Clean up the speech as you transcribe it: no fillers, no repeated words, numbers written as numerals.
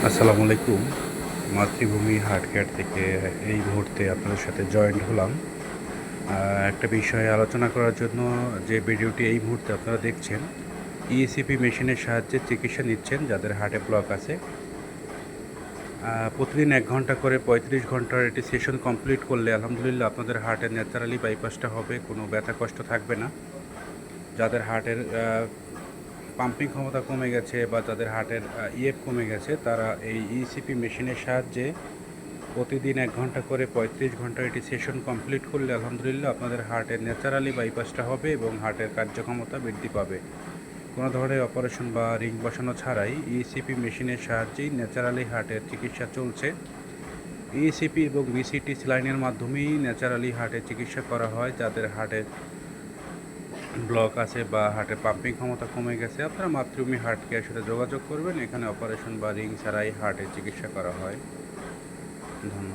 আসসালামু আলাইকুম। মাতৃভূমি হার্ট কেয়ার থেকে এই মুহূর্তে আপনাদের সাথে জয়েন্ট হলাম। একটা বিষয়ে আলোচনা করার জন্য। যে ভিডিওটি এই মুহূর্তে আপনারা দেখছেন, ইএসিপি মেশিনের সাহায্যে চিকিৎসা নিচ্ছেন যাদের হার্টে ব্লক আছে। প্রতিদিন ১ ঘন্টা করে ৩৫ ঘন্টার এটি সেশন কমপ্লিট করলে আলহামদুলিল্লাহ আপনাদের হার্টের ন্যাচারালি বাইপাসটা হবে, কোনো ব্যথা কষ্ট থাকবে না। যাদের হার্টের পাম্পিং ক্ষমতা কমে গেছে বা যাদের হার্টের ইএফ কমে গেছে, তারা এই ইসিপি মেশিনের সাহায্যে প্রতিদিন ১ ঘন্টা করে ৩৫ ঘন্টা এটি সেশন কমপ্লিট করলে আলহামদুলিল্লাহ আপনাদের হার্টের ন্যাচারালি বাইপাসটা হবে এবং হার্টের কার্যক্ষমতা বৃদ্ধি পাবে। কোনো ধরনের অপারেশন বা রিং বসানো ছাড়াই ইসিপি মেশিনের সাহায্যেই ন্যাচারালি হার্টের চিকিৎসা চলছে। ইসিপি এবং বিসিটি স্যালাইনের মাধ্যমেই ন্যাচারালি হার্টের চিকিৎসা করা হয় যাদের হার্টের ব্লক আছে বা হার্টের পাম্পিং ক্ষমতা কমে গেছে। আপনারা মাতৃভূমি হার্ট কেয়ার সাথে যোগাযোগ করবেন। এখানে অপারেশন বা রিং ছাড়াই হার্টের চিকিৎসা করা হয়। ধন্যবাদ।